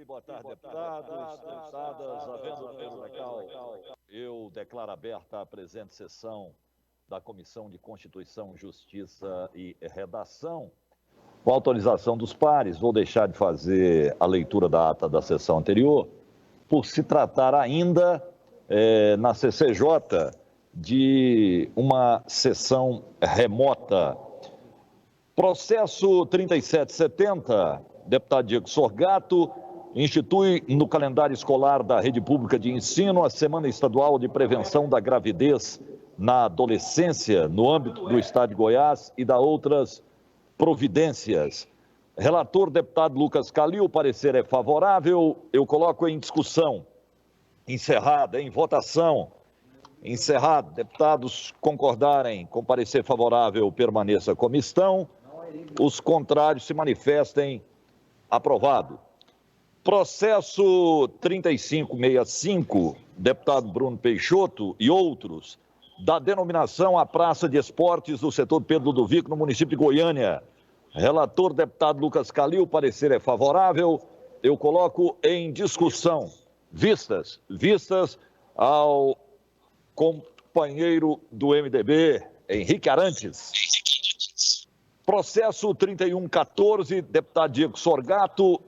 boa tarde, deputados, deputadas, havendo número legal, eu declaro aberta a presente sessão da Comissão de Constituição, Justiça e Redação. Com autorização dos pares, vou deixar de fazer a leitura da ata da sessão anterior, por se tratar ainda na CCJ de uma sessão remota. Processo 3770, deputado Diego Sorgato, institui no calendário escolar da Rede Pública de Ensino a Semana Estadual de Prevenção da Gravidez na Adolescência, no âmbito do Estado de Goiás, e da outras providências. Relator, deputado Lucas Calil, o parecer é favorável. Eu coloco em discussão. Encerrada, em votação. Encerrado. Deputados concordarem com parecer favorável, permaneça como estão. Os contrários se manifestem. Aprovado. Processo 3565, deputado Bruno Peixoto e outros, da denominação à Praça de Esportes do setor Pedro Ludovico, no município de Goiânia. Relator, deputado Lucas Calil, o parecer é favorável. Eu coloco em discussão. Vistas ao companheiro do MDB, Henrique Arantes. Processo 3114, deputado Diego Sorgato,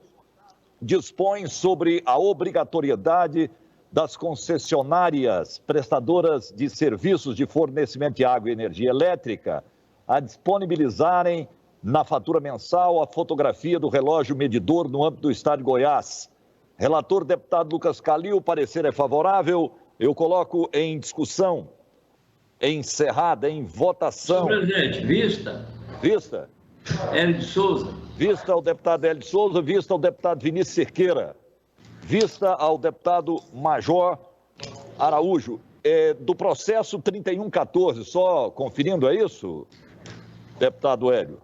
dispõe sobre a obrigatoriedade das concessionárias prestadoras de serviços de fornecimento de água e energia elétrica a disponibilizarem na fatura mensal a fotografia do relógio medidor no âmbito do Estado de Goiás. Relator, deputado Lucas Calil, o parecer é favorável. Eu coloco em discussão, encerrada, em votação. Senhor presidente, Vista. Hélio de Souza. Vista ao deputado Hélio de Souza, vista ao deputado Vinícius Cerqueira. Vista ao deputado Major Araújo. Do processo 3114, só conferindo, é isso, deputado Hélio?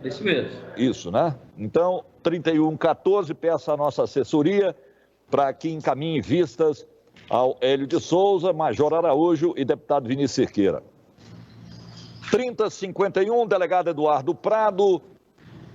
Isso mesmo. Isso, né? Então, 3114, peço à nossa assessoria para que encaminhe vistas ao Hélio de Souza, Major Araújo e deputado Vinícius Cerqueira. 3051, delegado Eduardo Prado,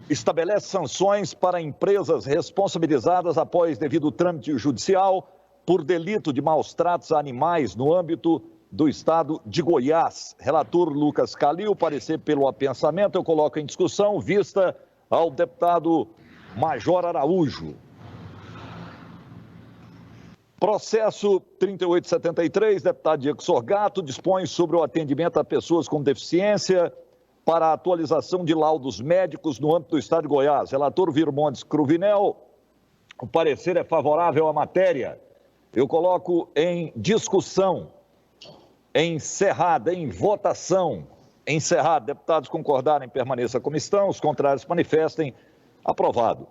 estabelece sanções para empresas responsabilizadas após devido trâmite judicial por delito de maus tratos a animais no âmbito do Estado de Goiás. Relator Lucas Calil, parecer pelo apensamento, eu coloco em discussão, vista ao deputado Major Araújo. Processo 3873, deputado Diego Sorgato, dispõe sobre o atendimento a pessoas com deficiência para a atualização de laudos médicos no âmbito do Estado de Goiás. Relator Virmondes Cruvinel, o parecer é favorável à matéria. Eu coloco em discussão, encerrada, em votação. Encerrado, deputados concordarem, permaneça como estão, os contrários manifestem. Aprovado.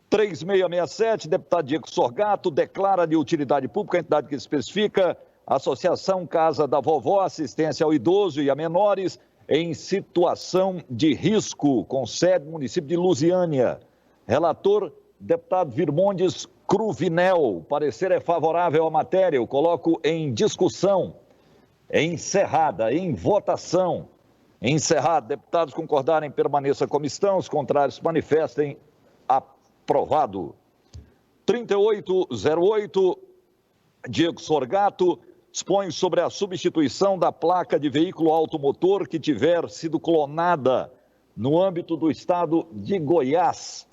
3667, deputado Diego Sorgato, declara de utilidade pública a entidade que especifica a Associação Casa da Vovó, assistência ao idoso e a menores em situação de risco, com sede no município de Lusiânia. Relator, deputado Virmondes Cruvinel, o parecer é favorável à matéria, eu coloco em discussão, encerrada, em votação. Encerrado, deputados concordarem, permaneça como estão, os contrários manifestem. Aprovado. 3808, Diego Sorgato, dispõe sobre a substituição da placa de veículo automotor que tiver sido clonada no âmbito do Estado de Goiás.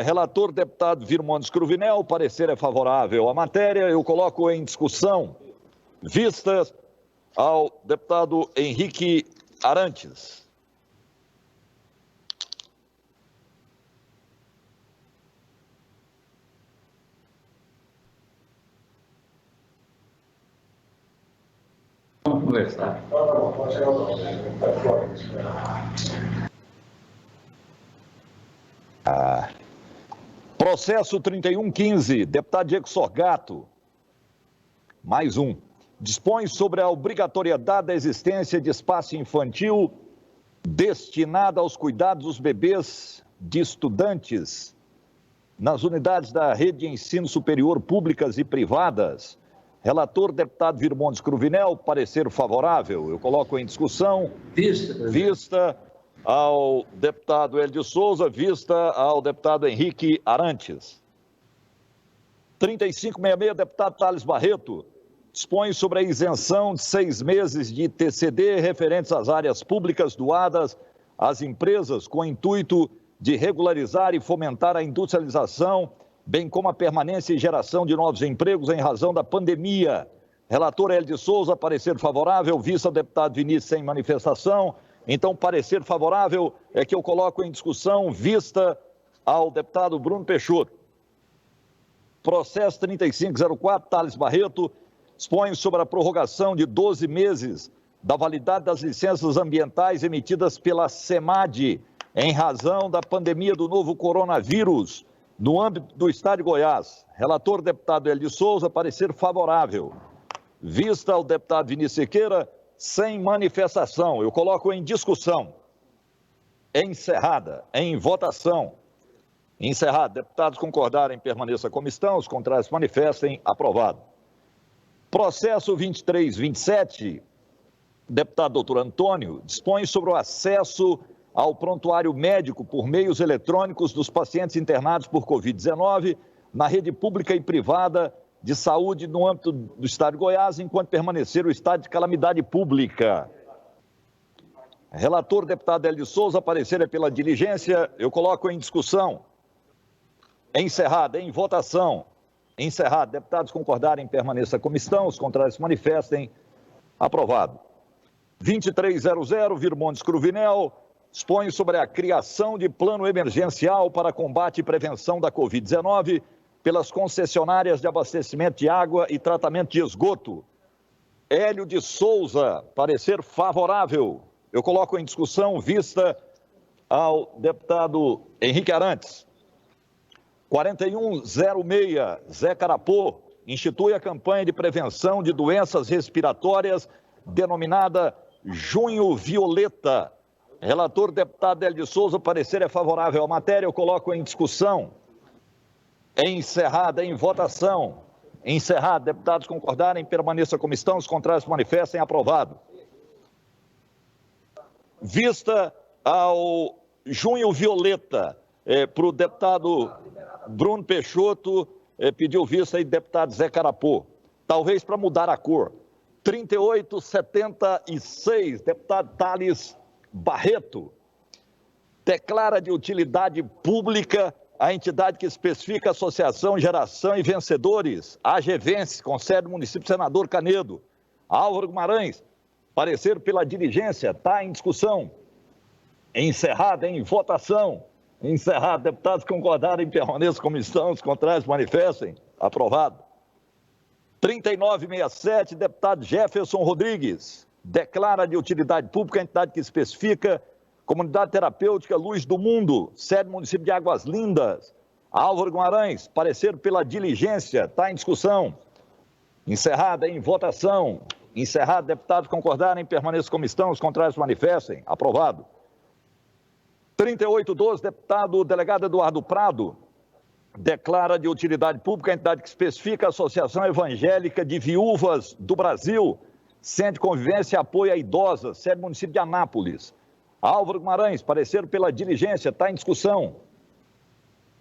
Relator, deputado Virmondes Cruvinel, o parecer é favorável à matéria, eu coloco em discussão, vistas ao deputado Henrique Arantes. Vamos conversar. Processo 3115, deputado Diego Sorgato. Mais um. Dispõe sobre a obrigatoriedade da existência de espaço infantil destinado aos cuidados dos bebês de estudantes nas unidades da rede de ensino superior públicas e privadas. Relator, deputado Virmondes Cruvinel, parecer favorável. Eu coloco em discussão. Vista. Vista ao deputado Hélio de Souza, vista ao deputado Henrique Arantes. 3566, deputado Thales Barreto, dispõe sobre a isenção de 6 meses de TCD referentes às áreas públicas doadas às empresas com o intuito de regularizar e fomentar a industrialização, bem como a permanência e geração de novos empregos em razão da pandemia. Relator Hélio de Souza, parecer favorável, vista o deputado Vinícius sem manifestação. Então, parecer favorável é que eu coloco em discussão, vista ao deputado Bruno Peixoto. Processo 3504, Thales Barreto, dispõe sobre a prorrogação de 12 meses da validade das licenças ambientais emitidas pela SEMAD em razão da pandemia do novo coronavírus no âmbito do Estado de Goiás. Relator, deputado Hélio de Souza, parecer favorável. Vista ao deputado Vinícius Siqueira, sem manifestação. Eu coloco em discussão. Encerrada. Em votação. Encerrado. Deputados concordarem, permaneça como estão. Os contrários manifestem. Aprovado. Processo 2327, deputado doutor Antônio, dispõe sobre o acesso ao prontuário médico por meios eletrônicos dos pacientes internados por Covid-19 na rede pública e privada de saúde no âmbito do Estado de Goiás, enquanto permanecer o estado de calamidade pública. Relator, deputado Hélio de Souza, parecer é pela diligência. Eu coloco em discussão. Encerrado. Em votação. Encerrado. Deputados concordarem, permaneça como estão. Os contrários manifestem. Aprovado. 2300, Virmontes Cruvinel, dispõe sobre a criação de plano emergencial para combate e prevenção da Covid-19 pelas concessionárias de abastecimento de água e tratamento de esgoto. Hélio de Souza, parecer favorável. Eu coloco em discussão, vista ao deputado Henrique Arantes. 4106, Zé Carapô, institui a campanha de prevenção de doenças respiratórias denominada Junho Violeta. Relator, deputado Hélio de Souza, parecer é favorável à matéria. Eu coloco em discussão. Encerrada. Em votação. Encerrado. Deputados concordarem, permaneça como estão. Os contrários manifestem. Aprovado. Vista ao Junho Violeta, para o deputado Bruno Peixoto, pediu vista aí, deputado Zé Carapô. Talvez para mudar a cor. 3876, deputado Thales Barreto, declara de utilidade pública a entidade que especifica a Associação Geração e Vencedores, AGVENCE, com sede no município Senador Canedo. Álvaro Guimarães, parecer pela diligência, está em discussão. Encerrado. Em votação. Encerrado. Deputados concordarem, permaneçam como estão. Os contrários manifestem. Aprovado. 3967, deputado Jefferson Rodrigues, declara de utilidade pública a entidade que especifica Comunidade Terapêutica Luz do Mundo, sede do município de Águas Lindas. Álvaro Guimarães, parecer pela diligência, está em discussão. Encerrada. Em votação. Encerrado. Deputados concordarem, permaneçam como estão. Os contrários manifestem. Aprovado. 3812, deputado delegado Eduardo Prado, declara de utilidade pública a entidade que especifica a Associação Evangélica de Viúvas do Brasil, Centro de Convivência e Apoio a Idosas, sede do município de Anápolis. Álvaro Guimarães, parecer pela diligência, está em discussão.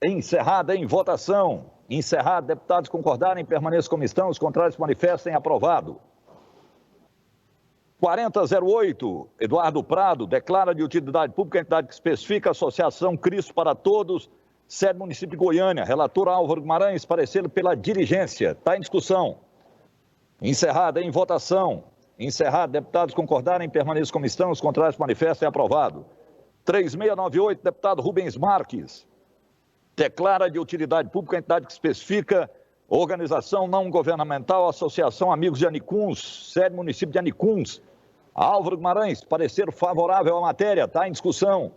Encerrada. Em votação. Encerrado. Deputados concordarem, permaneçam como estão. Os contrários manifestem. Aprovado. 4008, Eduardo Prado, declara de utilidade pública a entidade que especifica a Associação Cristo para Todos, sede do município de Goiânia. Relator Álvaro Guimarães, parecer pela diligência. Está em discussão. Encerrada. Em votação. Encerrado. Deputados concordarem, permaneçam como estão. Os contrários manifestem. Aprovado. 3698, deputado Rubens Marques, declara de utilidade pública a entidade que especifica organização não governamental, Associação Amigos de Anicuns, sede do município de Anicuns. Álvaro Guimarães, parecer favorável à matéria. Está em discussão.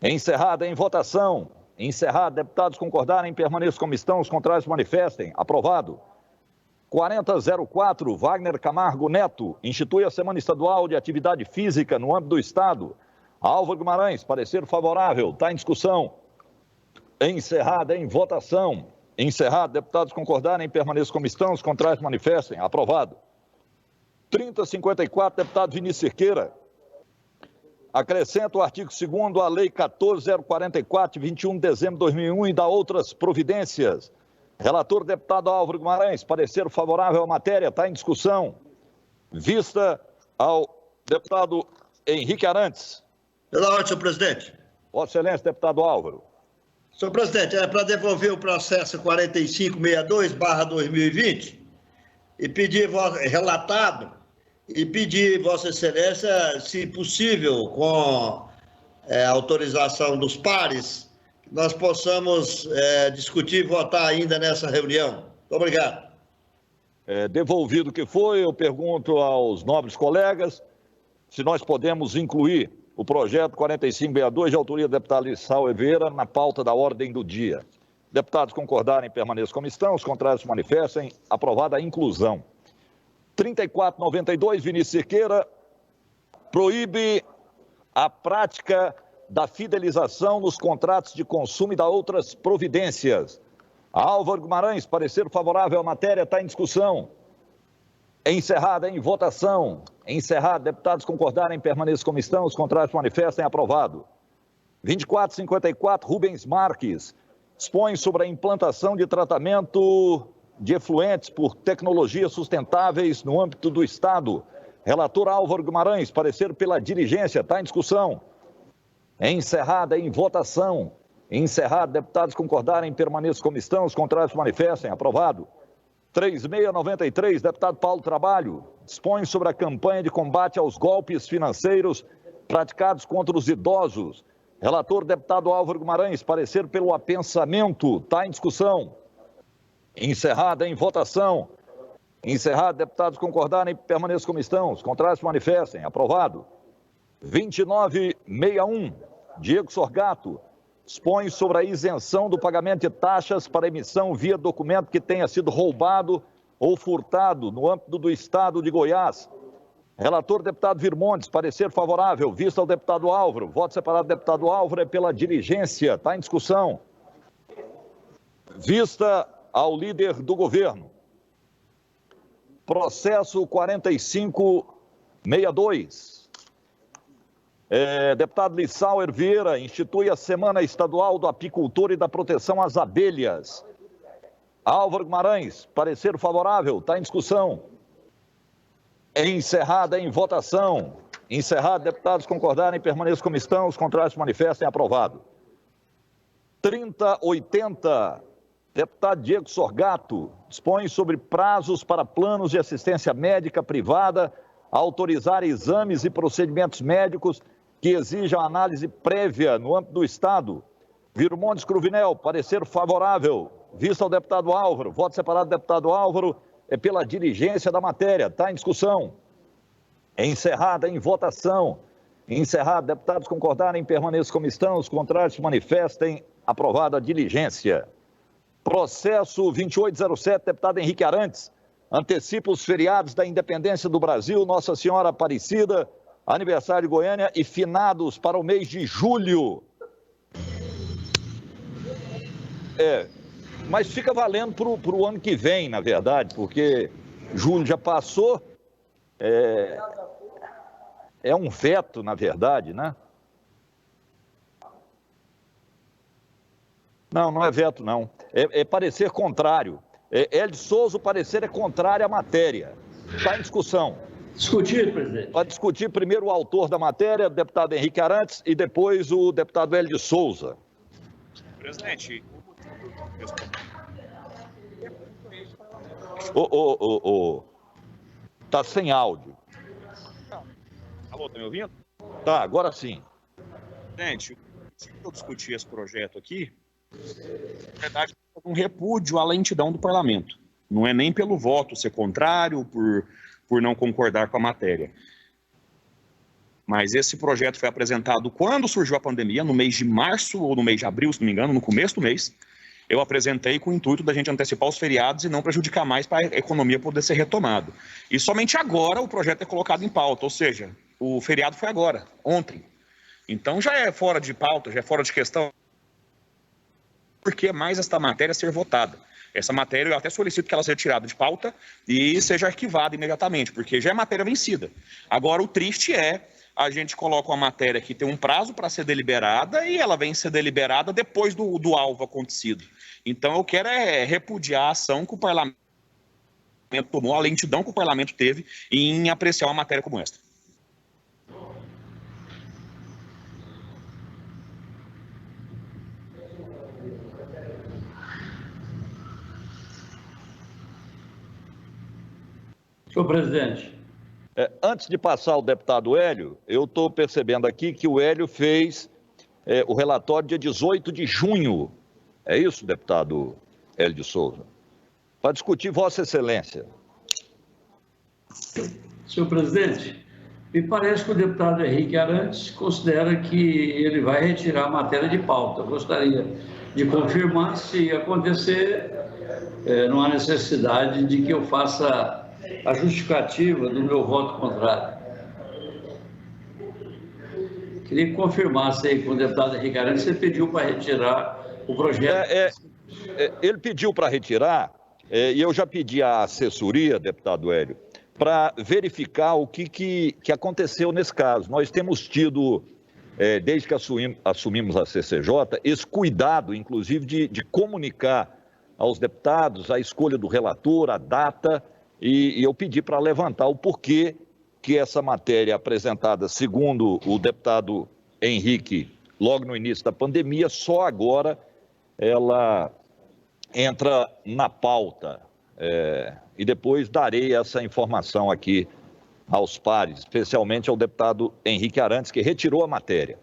Encerrada. Em votação. Encerrado. Deputados concordarem, permaneçam como estão. Os contrários manifestem. Aprovado. 4004, Wagner Camargo Neto, institui a Semana Estadual de Atividade Física no âmbito do Estado. Álvaro Guimarães, parecer favorável. Está em discussão. Encerrada. Em votação. Encerrado. Deputados concordarem, permaneçam como estão. Os contrários manifestem. Aprovado. 3054, deputado Vinícius Siqueira, Acrescenta o artigo 2º à Lei 14.044, de 21 de dezembro de 2001 e dá outras providências. Relator, deputado Álvaro Guimarães, parecer favorável à matéria, está em discussão. Vista ao deputado Henrique Arantes. Pela ordem, senhor presidente. Vossa Excelência, deputado Álvaro. Senhor presidente, é para devolver o processo 4562/2020 e pedir, relatado, e pedir, Vossa Excelência, se possível, com autorização dos pares, que nós possamos discutir e votar ainda nessa reunião. Muito obrigado. Devolvido o que foi, eu pergunto aos nobres colegas se nós podemos incluir o projeto 4562, de autoria do deputado Lissau Evera, na pauta da ordem do dia. Deputados concordarem, permaneçam como estão, os contrários se manifestem. Aprovada a inclusão. 3492, Vinícius Cerqueira, proíbe a prática da fidelização nos contratos de consumo e da outras providências. Álvaro Guimarães, parecer favorável à matéria, está em discussão. Encerrada em votação. Encerrado, deputados concordarem, permaneçam como estão, os contrários manifestem, aprovado. 2454, Rubens Marques, dispõe sobre a implantação de tratamento de efluentes por tecnologias sustentáveis no âmbito do Estado. Relator Álvaro Guimarães, parecer pela diligência, está em discussão. Encerrada em votação. Encerrado, deputados concordarem, permaneçam como estão, os contrários manifestem, aprovado. 3693, deputado Paulo Trabalho, dispõe sobre a campanha de combate aos golpes financeiros praticados contra os idosos. Relator, deputado Álvaro Guimarães, parecer pelo apensamento, está em discussão. Encerrada em votação. Encerrado, deputados concordarem, permaneçam como estão, os contrários se manifestem, aprovado. 2961, Diego Sorgato, dispõe sobre a isenção do pagamento de taxas para emissão via documento que tenha sido roubado ou furtado no âmbito do Estado de Goiás. Relator, deputado Virmontes, parecer favorável, vista ao deputado Álvaro. Voto separado do deputado Álvaro é pela diligência, está em discussão. Vista ao líder do governo. Processo 4562. Deputado Lissau Vieira, institui a Semana Estadual do Apicultor e da Proteção às Abelhas. Álvaro Guimarães, parecer favorável, está em discussão. Encerrada em votação. Encerrado, deputados concordarem, permaneçam como estão, os contrários se manifestem, aprovado. 3080, deputado Diego Sorgato, dispõe sobre prazos para planos de assistência médica privada, autorizar exames e procedimentos médicos que exijam análise prévia no âmbito do Estado. Virmontes Cruvinel, parecer favorável, vista ao deputado Álvaro. Voto separado do deputado Álvaro é pela diligência da matéria, está em discussão. Encerrada em votação. Encerrado, deputados concordarem, permaneçam como estão, os contrários se manifestem, aprovada a diligência. Processo 2807, deputado Henrique Arantes, antecipa os feriados da Independência do Brasil, Nossa Senhora Aparecida, aniversário de Goiânia e finados para o mês de julho. Mas fica valendo para o ano que vem, na verdade, porque julho já passou, é um veto, na verdade, né? Não é veto, não. É parecer contrário. Hélio Souza, o parecer é contrário à matéria. Está em discussão. Discutir, presidente. Para discutir primeiro o autor da matéria, o deputado Henrique Arantes, e depois o deputado Hélio Souza. Presidente. Tá sem áudio. Alô, tá me ouvindo? Tá, agora sim. Presidente, eu discuti esse projeto aqui, na verdade, um repúdio à lentidão do parlamento. Não é nem pelo voto ser contrário, por não concordar com a matéria. Mas esse projeto foi apresentado quando surgiu a pandemia, no mês de março ou no mês de abril, se não me engano, no começo do mês. Eu apresentei com o intuito da gente antecipar os feriados e não prejudicar mais para a economia poder ser retomada. E somente agora o projeto é colocado em pauta, ou seja, o feriado foi agora, ontem. Então já é fora de pauta, já é fora de questão. Por que mais esta matéria ser votada? Essa matéria eu até solicito que ela seja tirada de pauta e seja arquivada imediatamente, porque já é matéria vencida. Agora o triste é a gente coloca uma matéria que tem um prazo para ser deliberada e ela vem ser deliberada depois do alvo acontecido. Então, eu quero repudiar a ação que o parlamento tomou, a lentidão que o parlamento teve em apreciar uma matéria como esta. Senhor presidente. Antes de passar ao deputado Hélio, eu estou percebendo aqui que o Hélio fez o relatório dia 18 de junho. É isso, deputado Hélio de Souza? Para discutir Vossa Excelência. Senhor presidente, me parece que o deputado Henrique Arantes considera que ele vai retirar a matéria de pauta. Eu gostaria de confirmar se acontecer, não há necessidade de que eu faça a justificativa do meu voto contrário. Queria que confirmasse aí com o deputado Henrique Arantes, você pediu para retirar o projeto. Ele pediu para retirar, e eu já pedi à assessoria, deputado Hélio, para verificar o que aconteceu nesse caso. Nós temos tido, desde que assumimos a CCJ, esse cuidado, inclusive, de comunicar aos deputados a escolha do relator, a data, e eu pedi para levantar o porquê que essa matéria apresentada, segundo o deputado Henrique, logo no início da pandemia, só agora ela entra na pauta. E depois darei essa informação aqui aos pares, especialmente ao deputado Henrique Arantes, que retirou a matéria.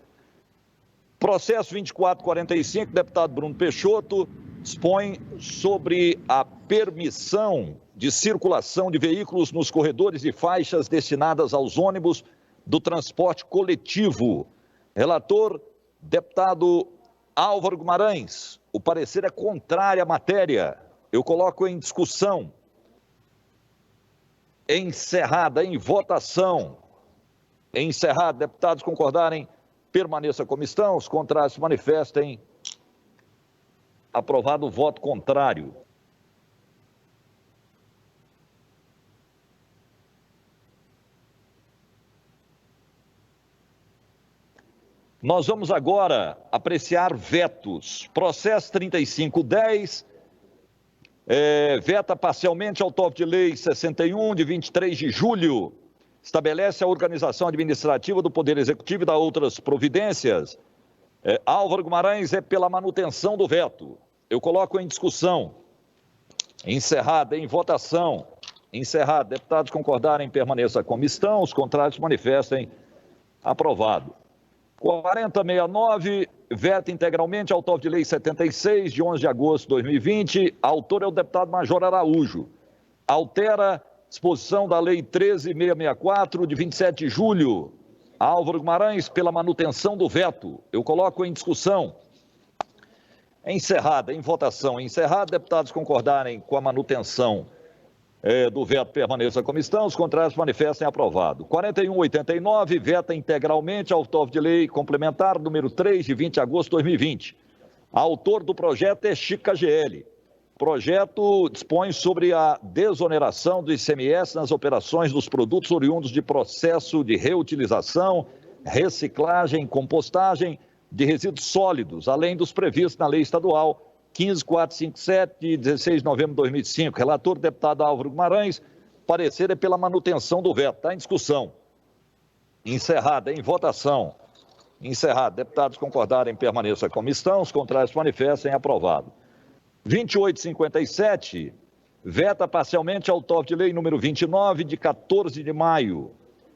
Processo 2445, deputado Bruno Peixoto, dispõe sobre a permissão de circulação de veículos nos corredores e faixas destinadas aos ônibus do transporte coletivo. Relator, deputado Álvaro Guimarães. O parecer é contrário à matéria. Eu coloco em discussão. Encerrada em votação. Encerrado, deputados concordarem, permaneça como estão. Os contrários se manifestem. Aprovado o voto contrário. Nós vamos agora apreciar vetos. Processo 3510, veta parcialmente autor de lei 61, de 23 de julho, estabelece a organização administrativa do Poder Executivo e dá outras providências. Álvaro Guimarães é pela manutenção do veto. Eu coloco em discussão. Encerrada em votação. Encerrado. Deputados concordarem, permaneça como estão. Os contrários manifestem. Aprovado. 4069, veta integralmente autor de lei 76, de 11 de agosto de 2020. Autor é o deputado Major Araújo. Altera disposição da lei 13664, de 27 de julho. Álvaro Guimarães, pela manutenção do veto. Eu coloco em discussão. Encerrada, em votação. Encerrado, deputados concordarem com a manutenção do veto, permaneça como estão. Os contrários manifestem. Aprovado. 4189, veta integralmente autor de lei complementar número 3, de 20 de agosto de 2020. Autor do projeto é Chica GL. Projeto dispõe sobre a desoneração do ICMS nas operações dos produtos oriundos de processo de reutilização, reciclagem, compostagem de resíduos sólidos, além dos previstos na Lei Estadual 15457, de 16 de novembro de 2005. Relator, deputado Álvaro Guimarães. Parecer é pela manutenção do veto. Está em discussão. Encerrada, em votação. Encerrado. Deputados concordarem, permaneça como estão. Os contrários manifestem. Aprovado. 2857, veta parcialmente autor de lei número 29, de 14 de maio.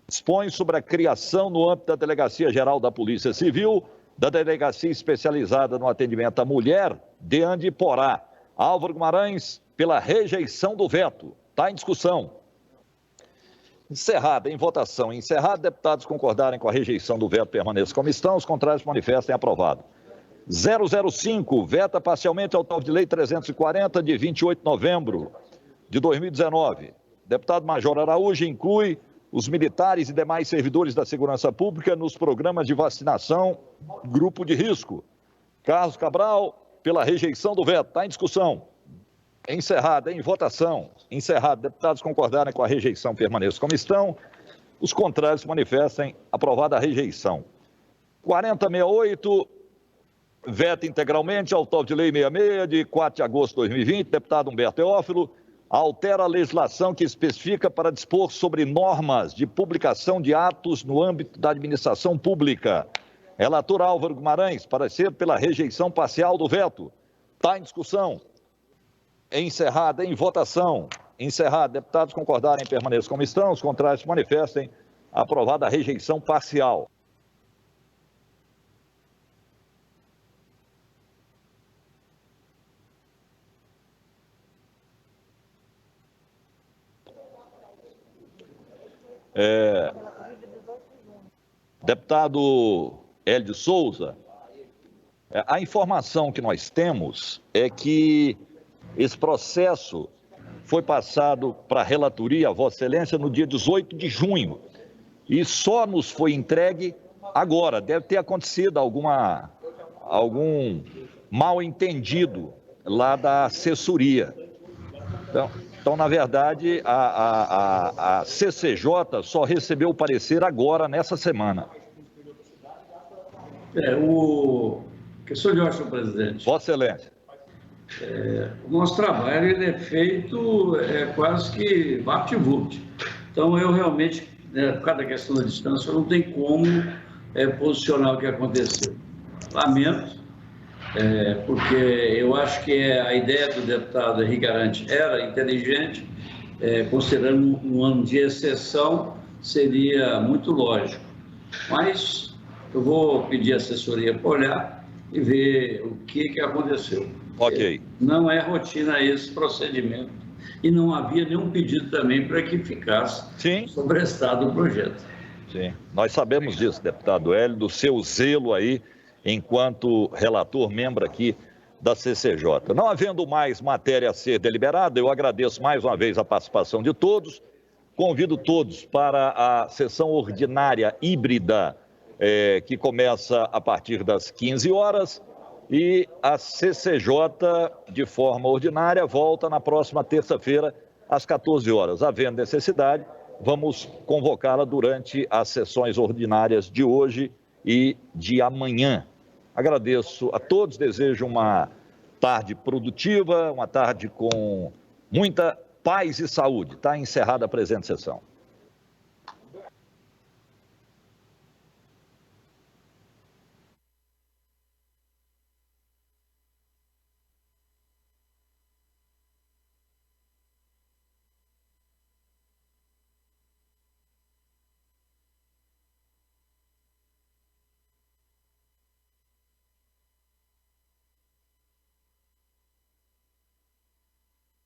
Dispõe sobre a criação no âmbito da Delegacia Geral da Polícia Civil, da Delegacia Especializada no Atendimento à Mulher, DEAN de Iporá. Álvaro Guimarães, pela rejeição do veto. Está em discussão. Encerrada, em votação. Encerrado, deputados concordarem com a rejeição do veto, permaneçam como estão. Os contrários manifestem. Aprovado. 005, veta parcialmente autor de lei 340, de 28 de novembro de 2019. Deputado Major Araújo inclui os militares e demais servidores da segurança pública nos programas de vacinação, grupo de risco. Carlos Cabral, pela rejeição do veto. Está em discussão. Encerrada, em votação. Encerrado. Deputados concordarem com a rejeição, permaneçam como estão. Os contrários se manifestem. Aprovada a rejeição. 4068, veta integralmente, autor de lei 66, de 4 de agosto de 2020, deputado Humberto Teófilo, altera a legislação que especifica para dispor sobre normas de publicação de atos no âmbito da administração pública. Relator Álvaro Guimarães, parecer pela rejeição parcial do veto. Está em discussão. Encerrada em votação. Encerrado. Deputados concordarem, permaneçam como estão. Os contrários se manifestem. Aprovada a rejeição parcial. Deputado Hélio de Souza, a informação que nós temos é que esse processo foi passado para a relatoria, a Vossa Excelência, no dia 18 de junho, e só nos foi entregue agora. Deve ter acontecido algum mal entendido lá da assessoria. Então, na verdade, a CCJ só recebeu o parecer agora, nessa semana. Questão de ordem, senhor presidente. Vossa Excelência. O nosso trabalho ele é feito quase que vapt-vupt. Então, eu realmente, por causa da questão da distância, eu não tenho como posicionar o que aconteceu. Lamento. Porque eu acho que a ideia do deputado Henrique Arantes era inteligente, considerando um ano de exceção, seria muito lógico. Mas eu vou pedir a assessoria para olhar e ver o que aconteceu. Ok. Não é rotina esse procedimento e não havia nenhum pedido também para que ficasse sobrestado o projeto. Sim, nós sabemos disso, deputado Hélio, do seu zelo aí, enquanto relator, membro aqui da CCJ. Não havendo mais matéria a ser deliberada, eu agradeço mais uma vez a participação de todos, convido todos para a sessão ordinária híbrida, que começa a partir das 15 horas, e a CCJ, de forma ordinária, volta na próxima terça-feira, às 14 horas. Havendo necessidade, vamos convocá-la durante as sessões ordinárias de hoje e de amanhã. Agradeço a todos, desejo uma tarde produtiva, uma tarde com muita paz e saúde. Está encerrada a presente sessão.